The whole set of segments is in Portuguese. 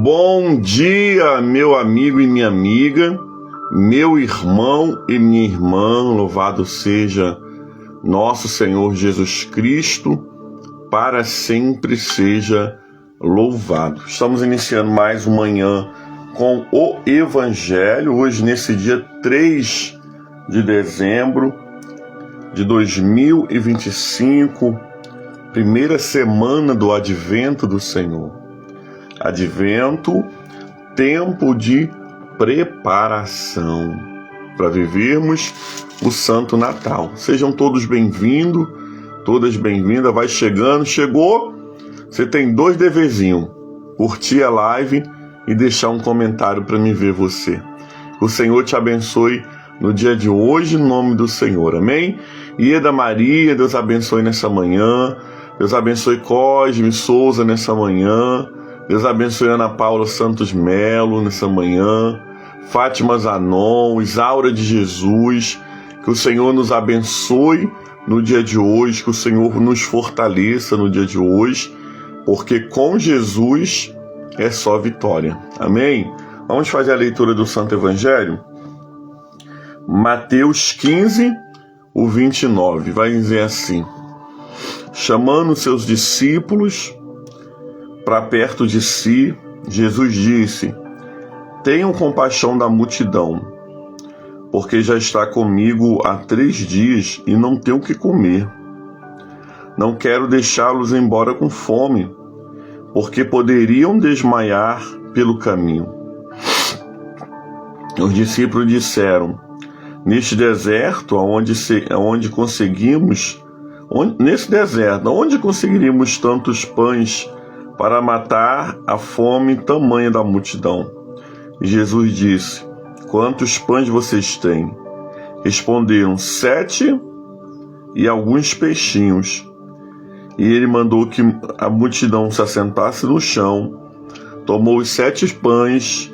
Bom dia, meu amigo e minha amiga, meu irmão e minha irmã, louvado seja nosso Senhor Jesus Cristo, para sempre seja louvado. Estamos iniciando mais uma manhã com o Evangelho, hoje nesse dia 3 de dezembro de 2025, primeira semana do Advento do Senhor. Advento, tempo de preparação para vivermos o Santo Natal. Sejam todos bem-vindos, todas bem-vindas. Vai chegando, chegou, você tem 2 deverzinhos: curtir a live e deixar um comentário para me ver você. O Senhor te abençoe no dia de hoje, em nome do Senhor, amém? Ieda Maria, Deus abençoe nessa manhã. Deus abençoe Cosme Souza nessa manhã. Deus abençoe Ana Paula Santos Melo nessa manhã, Fátima Zanon, Isaura de Jesus, que o Senhor nos abençoe no dia de hoje, que o Senhor nos fortaleça no dia de hoje, porque com Jesus é só vitória. Amém? Vamos fazer a leitura do Santo Evangelho? Mateus 15, o 29, vai dizer assim: chamando seus discípulos para perto de si, Jesus disse: tenham compaixão da multidão, porque já está comigo há 3 dias e não tenho o que comer. Não quero deixá-los embora com fome, porque poderiam desmaiar pelo caminho. Os discípulos disseram: neste deserto, onde conseguiríamos tantos pães para matar a fome tamanha da multidão? E Jesus disse: quantos pães vocês têm? Responderam: 7 e alguns peixinhos. E ele mandou que a multidão se assentasse no chão, tomou os 7 pães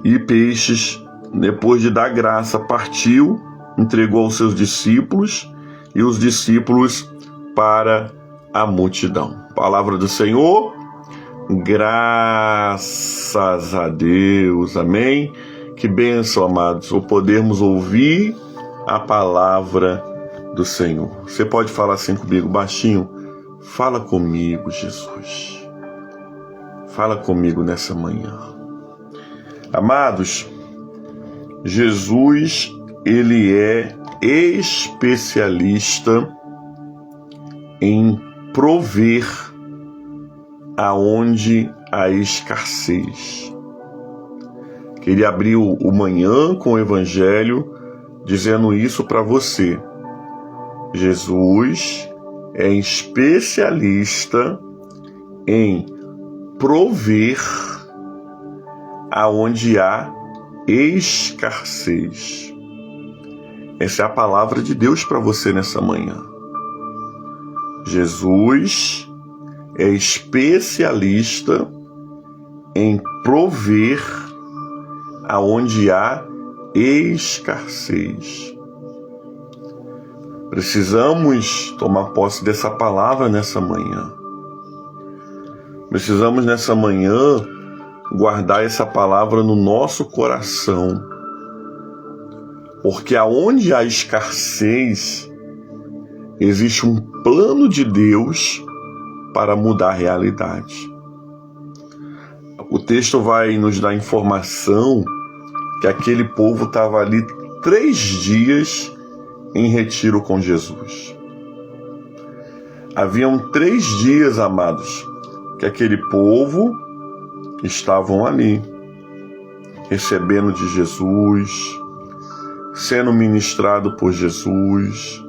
e peixes, depois de dar graça, partiu, entregou aos seus discípulos e os discípulos para a multidão. Palavra do Senhor, graças a Deus, amém? Que bênção, amados, o podermos ouvir a palavra do Senhor. Você pode falar assim comigo, baixinho? Fala comigo, Jesus. Fala comigo nessa manhã. Amados, Jesus, ele é especialista em prover aonde há escassez. Queria abrir o manhã com o Evangelho dizendo isso para você. Jesus é especialista em prover aonde há escassez. Essa é a palavra de Deus para você nessa manhã. Jesus é especialista em prover aonde há escassez. Precisamos tomar posse dessa palavra nessa manhã. Precisamos nessa manhã guardar essa palavra no nosso coração. Porque aonde há escassez, existe um plano de Deus para mudar a realidade. O texto vai nos dar informação que aquele povo estava ali 3 dias em retiro com Jesus. Haviam 3 dias, amados, que aquele povo estavam ali, recebendo de Jesus, sendo ministrado por Jesus.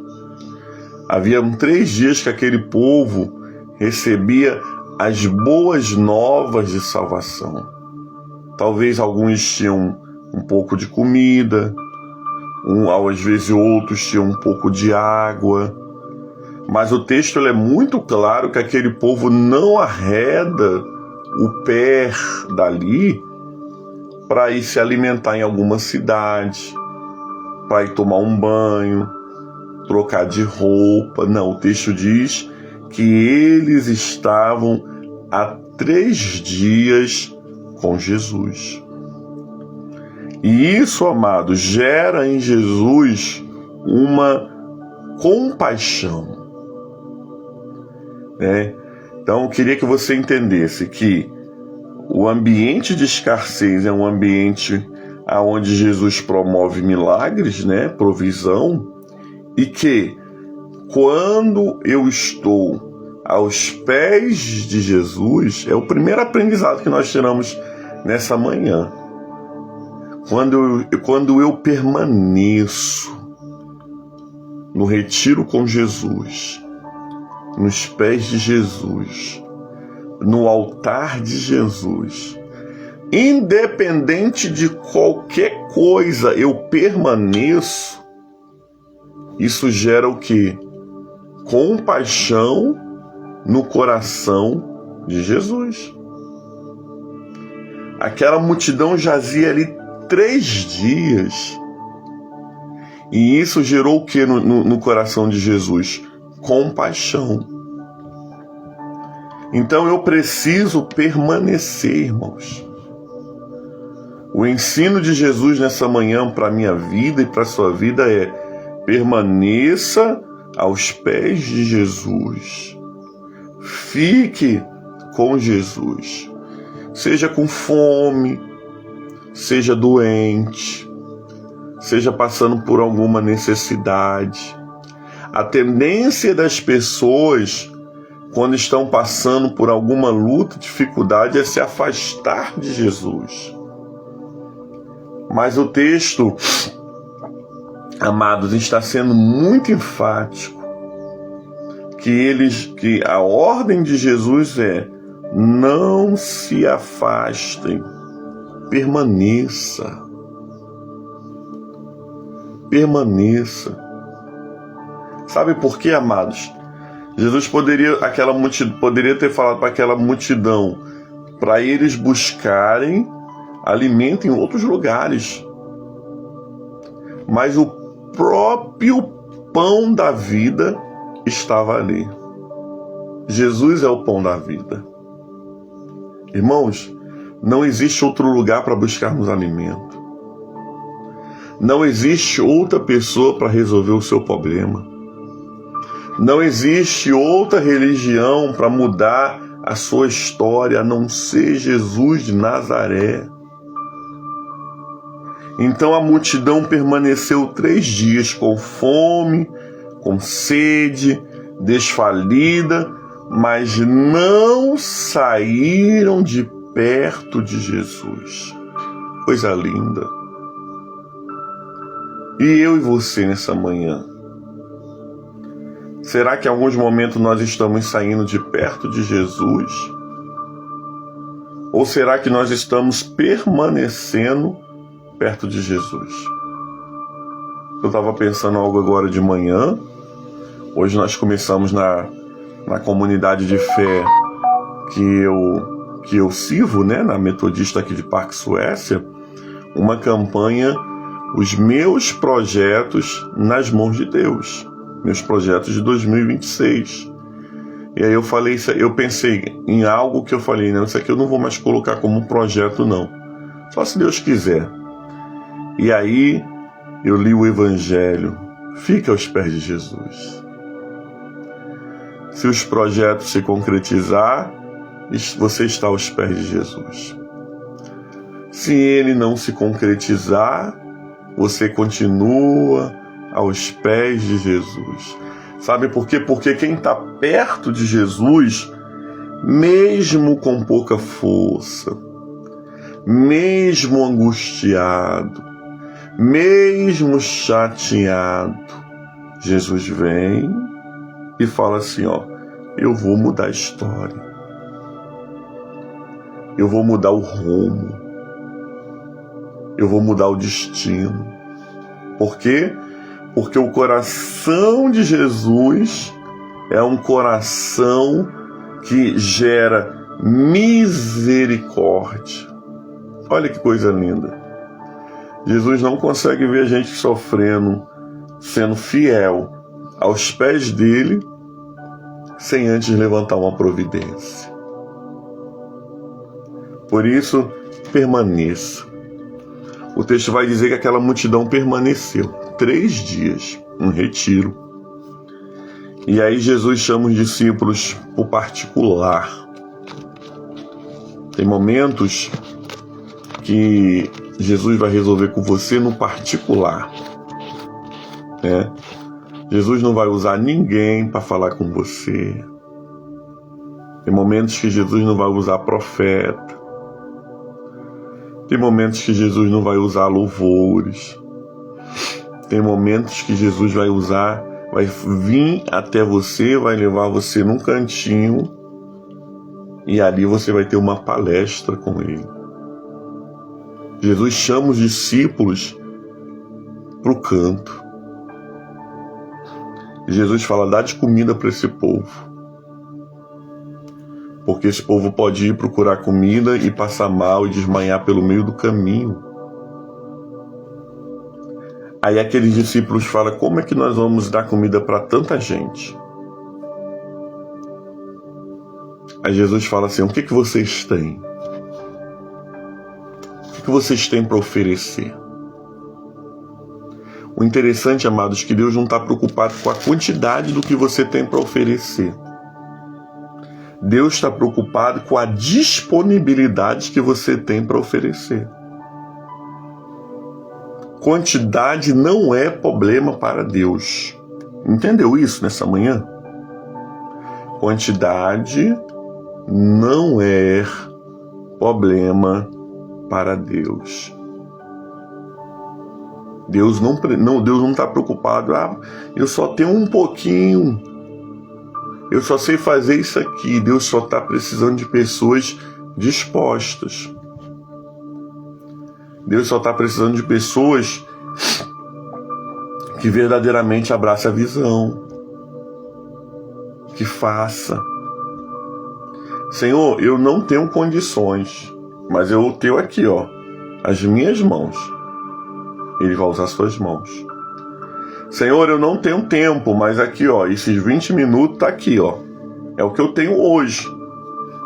Haviam 3 dias que aquele povo recebia as boas novas de salvação. Talvez alguns tinham um pouco de comida, às vezes outros tinham um pouco de água, mas o texto é muito claro que aquele povo não arreda o pé dali para ir se alimentar em alguma cidade, para ir tomar um banho, trocar de roupa. Não, o texto diz que eles estavam há 3 dias com Jesus. E isso, amado, gera em Jesus uma compaixão, né? Então, eu queria que você entendesse que o ambiente de escassez é um ambiente onde Jesus promove milagres, né? Provisão, e que quando eu estou aos pés de Jesus, é o primeiro aprendizado que nós tiramos nessa manhã. Quando eu permaneço no retiro com Jesus, nos pés de Jesus, no altar de Jesus, independente de qualquer coisa, eu permaneço, isso gera o quê? Compaixão no coração de Jesus. Aquela multidão jazia ali 3 dias. E isso gerou o que no coração de Jesus? Compaixão. Então eu preciso permanecer, irmãos. O ensino de Jesus nessa manhã para a minha vida e para a sua vida é: permaneça aos pés de Jesus. Fique com Jesus. Seja com fome, seja doente, seja passando por alguma necessidade. A tendência das pessoas, quando estão passando por alguma luta, dificuldade, é se afastar de Jesus. Mas o texto, amados, está sendo muito enfático que a ordem de Jesus é: não se afastem, permaneça. Permaneça. Sabe por quê, amados? Jesus poderia ter falado para aquela multidão para eles buscarem alimento em outros lugares. Mas o próprio pão da vida estava ali. Jesus é o pão da vida. Irmãos, não existe outro lugar para buscarmos alimento. Não existe outra pessoa para resolver o seu problema. Não existe outra religião para mudar a sua história, a não ser Jesus de Nazaré. Então a multidão permaneceu 3 dias com fome, com sede, desfalida, mas não saíram de perto de Jesus. Coisa linda. E eu e você nessa manhã? Será que em alguns momentos nós estamos saindo de perto de Jesus? Ou será que nós estamos permanecendo perto de Jesus? Eu estava pensando algo agora de manhã. Hoje nós começamos na comunidade de fé que eu sirvo, né, na Metodista aqui de Parque Suécia, uma campanha, os meus projetos nas mãos de Deus, meus projetos de 2026. E aí eu pensei em algo que eu falei, não, isso aqui eu não vou mais colocar como projeto não, só se Deus quiser. E aí eu li o Evangelho, fica aos pés de Jesus. Se os projetos se concretizar, você está aos pés de Jesus. Se ele não se concretizar, você continua aos pés de Jesus. Sabe por quê? Porque quem está perto de Jesus, mesmo com pouca força, mesmo angustiado, mesmo chateado, Jesus vem e fala assim, ó, eu vou mudar a história. Eu vou mudar o rumo. Eu vou mudar o destino. Por quê? Porque o coração de Jesus é um coração que gera misericórdia. Olha que coisa linda. Jesus não consegue ver a gente sofrendo, sendo fiel aos pés dele, sem antes levantar uma providência. Por isso, permaneça. O texto vai dizer que aquela multidão permaneceu 3 dias, um retiro. E aí Jesus chama os discípulos por particular. Tem momentos que Jesus vai resolver com você no particular, né? Jesus não vai usar ninguém para falar com você. Tem momentos que Jesus não vai usar profeta. Tem momentos que Jesus não vai usar louvores. Tem momentos que Jesus vai vir até você, vai levar você num cantinho e ali você vai ter uma palestra com ele. Jesus chama os discípulos para o canto. Jesus fala, dá de comida para esse povo. Porque esse povo pode ir procurar comida e passar mal e desmaiar pelo meio do caminho. Aí aqueles discípulos falam, como é que nós vamos dar comida para tanta gente? Aí Jesus fala assim, o que vocês têm? O que vocês têm para oferecer? O interessante, amados, é que Deus não está preocupado com a quantidade do que você tem para oferecer. Deus está preocupado com a disponibilidade que você tem para oferecer. Quantidade não é problema para Deus. Entendeu isso nessa manhã? Quantidade não é problema para Deus. Deus não está preocupado. Eu só tenho um pouquinho. Eu só sei fazer isso aqui. Deus só está precisando de pessoas dispostas. Deus só está precisando de pessoas que verdadeiramente abracem a visão. Que faça. Senhor, eu não tenho condições, mas eu tenho aqui, as minhas mãos. Ele vai usar as suas mãos. Senhor, eu não tenho tempo, mas aqui, esses 20 minutos tá aqui, é o que eu tenho hoje.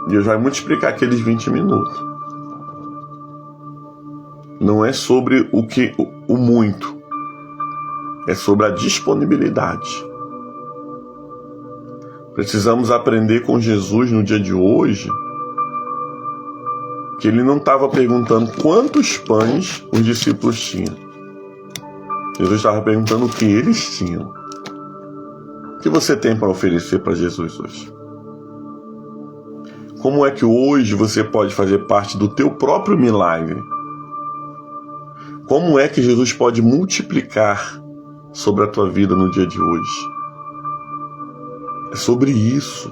Deus vai multiplicar aqueles 20 minutos. Não é sobre o muito, é sobre a disponibilidade. Precisamos aprender com Jesus no dia de hoje que ele não estava perguntando quantos pães os discípulos tinham. Jesus estava perguntando o que eles tinham. O que você tem para oferecer para Jesus hoje? Como é que hoje você pode fazer parte do teu próprio milagre? Como é que Jesus pode multiplicar sobre a tua vida no dia de hoje? É sobre isso.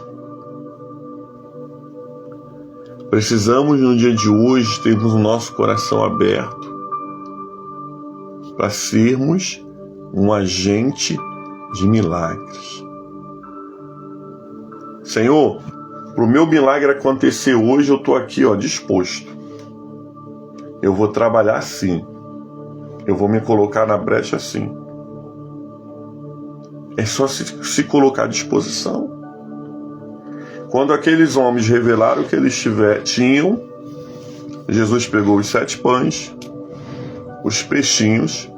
Precisamos no dia de hoje termos o nosso coração aberto para sermos um agente de milagres. Senhor, para o meu milagre acontecer hoje, eu estou aqui, disposto. Eu vou trabalhar assim. Eu vou me colocar na brecha assim. É só se colocar à disposição. Quando aqueles homens revelaram o que eles tinham, Jesus pegou os 7 pães, os peixinhos.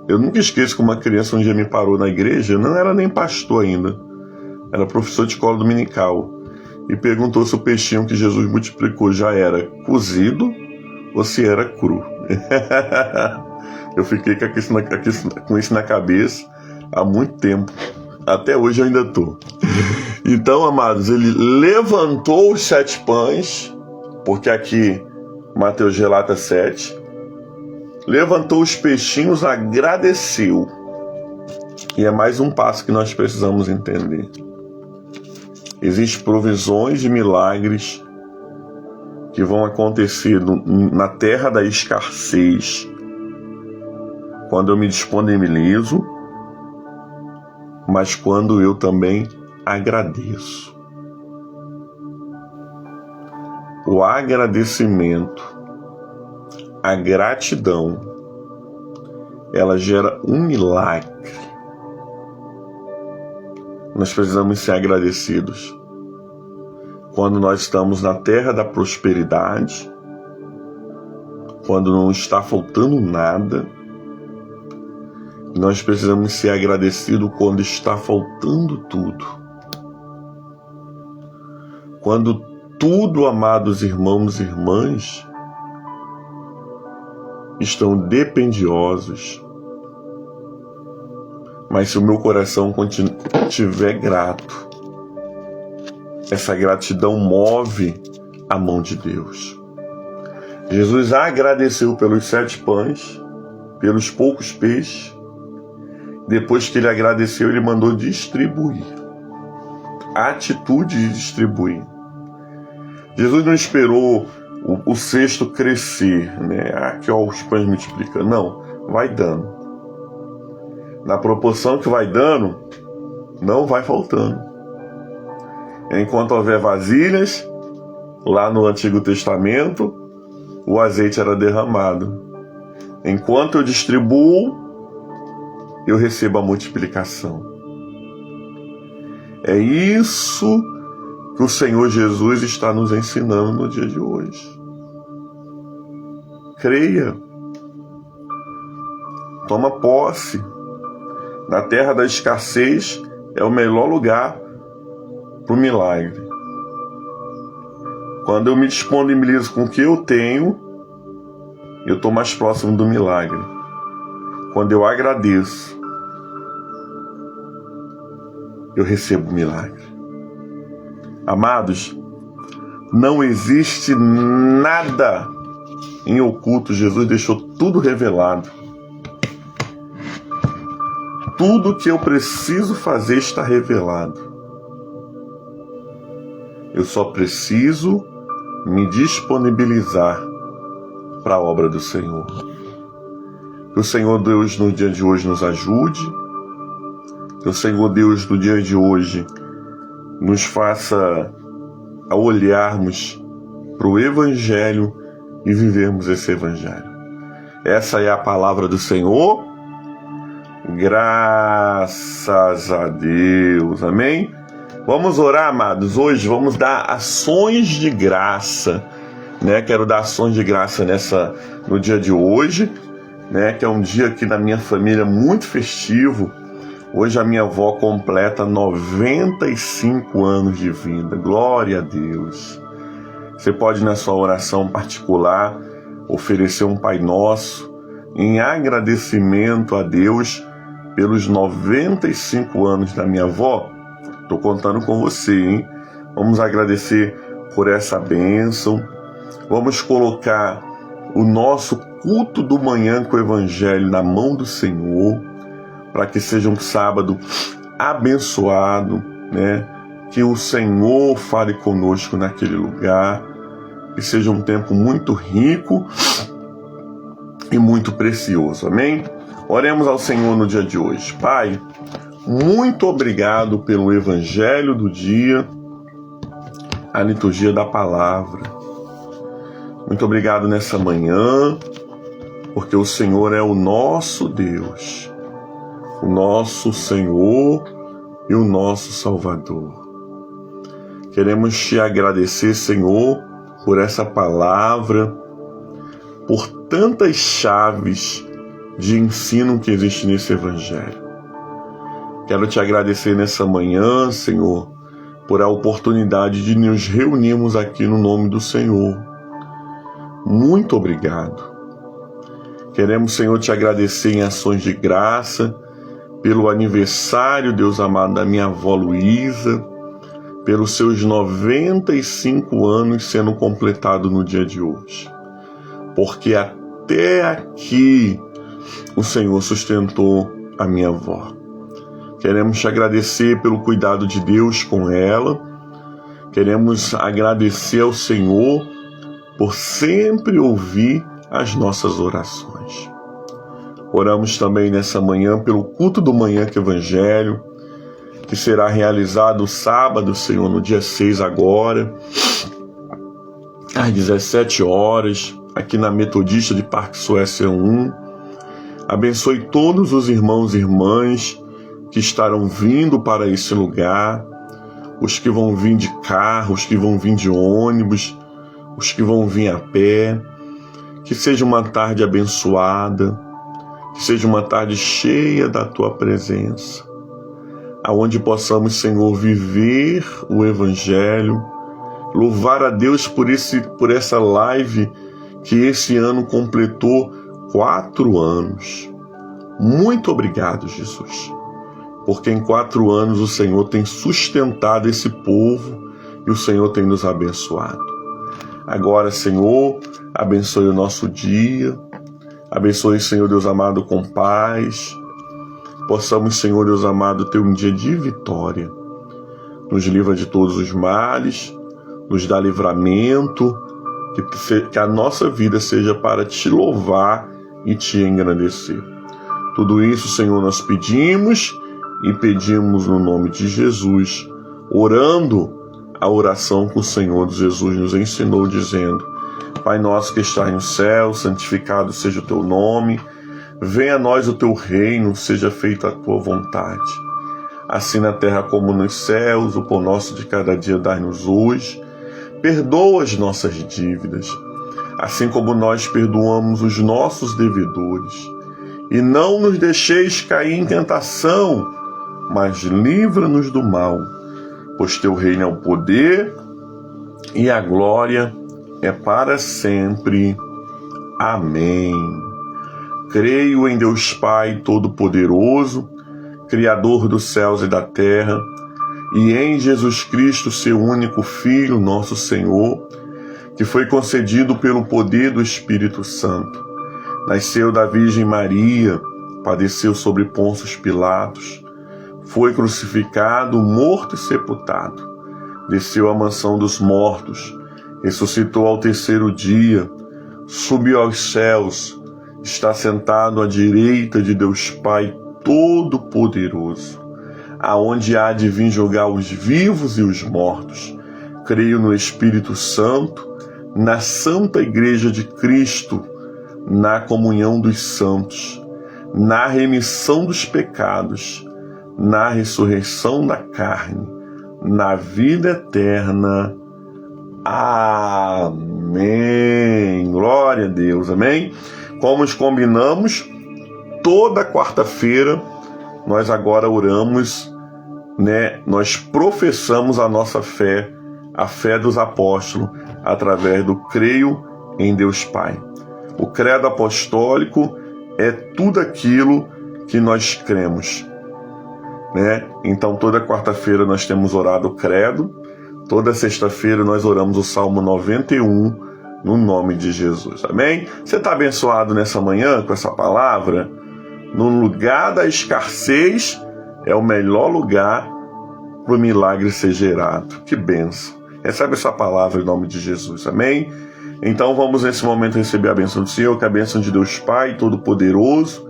Eu nunca esqueço que uma criança um dia me parou na igreja, não era nem pastor ainda, era professor de escola dominical, e perguntou se o peixinho que Jesus multiplicou já era cozido ou se era cru. Eu fiquei com isso na cabeça há muito tempo. Até hoje eu ainda estou. Então, amados, ele levantou os 7 pães, porque aqui Mateus relata 7. Levantou os peixinhos, agradeceu. E é mais um passo que nós precisamos entender. Existem provisões de milagres que vão acontecer na terra da escassez, quando eu me disponibilizo, mas quando eu também agradeço. O agradecimento, a gratidão, ela gera um milagre. Nós precisamos ser agradecidos. quando nós estamos na terra da prosperidade, quando não está faltando nada. Nós precisamos ser agradecidos quando está faltando tudo. Quando tudo, amados irmãos e irmãs, estão dependiosos. Mas se o meu coração estiver grato, essa gratidão move a mão de Deus. Jesus agradeceu pelos 7 pães, pelos poucos peixes. Depois que ele agradeceu, ele mandou distribuir. A atitude de distribuir. Jesus não esperou o cesto crescer, né? Aqui, ó, os pães multiplicando. Não, vai dando. Na proporção que vai dando, não vai faltando. Enquanto houver vasilhas, lá no Antigo Testamento, o azeite era derramado. Enquanto eu distribuo, eu recebo a multiplicação. É isso que o Senhor Jesus está nos ensinando no dia de hoje. Creia. Toma posse. Na terra da escassez é o melhor lugar para o milagre. Quando eu me disponibilizo com o que eu tenho, eu estou mais próximo do milagre. Quando eu agradeço, eu recebo o milagre. Amados, não existe nada em oculto. Jesus deixou tudo revelado. Tudo que eu preciso fazer está revelado. Eu só preciso me disponibilizar para a obra do Senhor. Que o Senhor Deus no dia de hoje nos ajude. Que o Senhor Deus no dia de hoje nos faça a olharmos para o Evangelho e vivermos esse Evangelho. Essa é a palavra do Senhor. Graças a Deus. Amém? Vamos orar, amados. Hoje vamos dar ações de graça, né? Quero dar ações de graça no dia de hoje, né? Que é um dia aqui na minha família muito festivo. Hoje a minha avó completa 95 anos de vida. Glória a Deus. Você pode, na sua oração particular, oferecer um Pai Nosso em agradecimento a Deus pelos 95 anos da minha avó. Estou contando com você, hein? Vamos agradecer por essa bênção. Vamos colocar o nosso culto do manhã com o Evangelho na mão do Senhor, para que seja um sábado abençoado, né? Que o Senhor fale conosco naquele lugar, que seja um tempo muito rico e muito precioso, amém? Oremos ao Senhor no dia de hoje. Pai, muito obrigado pelo Evangelho do dia, a liturgia da palavra. Muito obrigado nessa manhã, porque o Senhor é o nosso Deus, o nosso Senhor e o nosso Salvador. Queremos te agradecer, Senhor, por essa palavra, por tantas chaves de ensino que existe nesse Evangelho. Quero te agradecer nessa manhã, Senhor, por a oportunidade de nos reunirmos aqui no nome do Senhor. Muito obrigado. Queremos, Senhor, te agradecer em ações de graça pelo aniversário, Deus amado, da minha avó Luísa, pelos seus 95 anos sendo completado no dia de hoje. Porque até aqui o Senhor sustentou a minha avó. Queremos te agradecer pelo cuidado de Deus com ela. Queremos agradecer ao Senhor por sempre ouvir as nossas orações. Oramos também nessa manhã pelo culto do manhã com o Evangelho, que será realizado sábado, Senhor, no dia 6 agora, às 17 horas, aqui na Metodista de Parque Suécia 1. Abençoe todos os irmãos e irmãs que estarão vindo para esse lugar. os que vão vir de carro, os que vão vir de ônibus, os que vão vir a pé. Que seja uma tarde abençoada, que seja uma tarde cheia da Tua presença, aonde possamos, Senhor, viver o Evangelho, louvar a Deus por essa live que esse ano completou 4 anos. Muito obrigado, Jesus, porque em 4 anos o Senhor tem sustentado esse povo e o Senhor tem nos abençoado. Agora, Senhor, abençoe o nosso dia, abençoe, Senhor Deus amado, com paz. Possamos, Senhor Deus amado, ter um dia de vitória. Nos livra de todos os males, nos dá livramento, que a nossa vida seja para Te louvar e Te engrandecer. Tudo isso, Senhor, nós pedimos e pedimos no nome de Jesus, orando a oração que o Senhor Jesus nos ensinou, dizendo: Pai nosso que estás no céu, santificado seja o Teu nome, venha a nós o Teu reino, seja feita a Tua vontade, assim na terra como nos céus. O pão nosso de cada dia dai-nos hoje, perdoa as nossas dívidas, assim como nós perdoamos os nossos devedores, e não nos deixeis cair em tentação, mas livra-nos do mal, pois Teu reino é o poder e a glória é para sempre. Amém. Creio em Deus Pai Todo-Poderoso, Criador dos céus e da terra, e em Jesus Cristo, Seu único Filho, nosso Senhor, que foi concedido pelo poder do Espírito Santo. Nasceu da Virgem Maria, padeceu sobre Pôncio Pilatos, foi crucificado, morto e sepultado, desceu à mansão dos mortos, ressuscitou ao 3º dia, subiu aos céus, está sentado à direita de Deus Pai Todo-Poderoso, aonde há de vir julgar os vivos e os mortos. Creio no Espírito Santo, na Santa Igreja de Cristo, na comunhão dos santos, na remissão dos pecados, na ressurreição da carne, na vida eterna. Amém. Glória a Deus. Amém. Como nos combinamos, toda quarta-feira nós agora oramos, nós professamos a nossa fé, a fé dos apóstolos, através do creio em Deus Pai. O credo apostólico é tudo aquilo que nós cremos, Então toda quarta-feira nós temos orado o credo, toda sexta-feira nós oramos o Salmo 91 no nome de Jesus, amém? Você está abençoado nessa manhã com essa palavra? No lugar da escassez é o melhor lugar para o milagre ser gerado. Que bênção! Recebe essa palavra em nome de Jesus, amém? Então vamos nesse momento receber a bênção do Senhor, que é a bênção de Deus Pai Todo-Poderoso,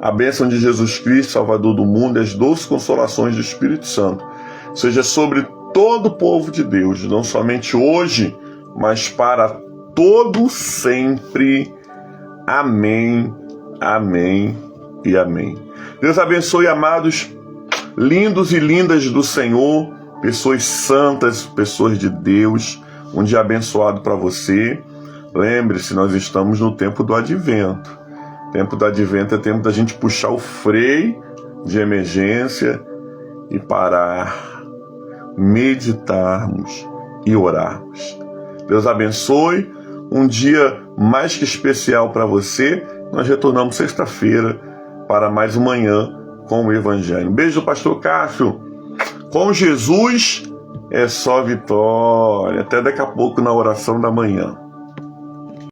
a bênção de Jesus Cristo, Salvador do mundo, e as doces consolações do Espírito Santo seja sobre todo o povo de Deus, não somente hoje, mas para todo sempre. Amém, amém e amém. Deus abençoe, amados, lindos e lindas do Senhor, pessoas santas, pessoas de Deus. Um dia abençoado para você. Lembre-se, nós estamos no tempo do advento. Tempo do advento é tempo da gente puxar o freio de emergência e parar, meditarmos e orarmos. Deus abençoe. Um dia mais que especial para você. Nós retornamos sexta-feira para mais uma manhã com o Evangelho. Um beijo do pastor Cássio. Com Jesus é só vitória. Até daqui a pouco na oração da manhã.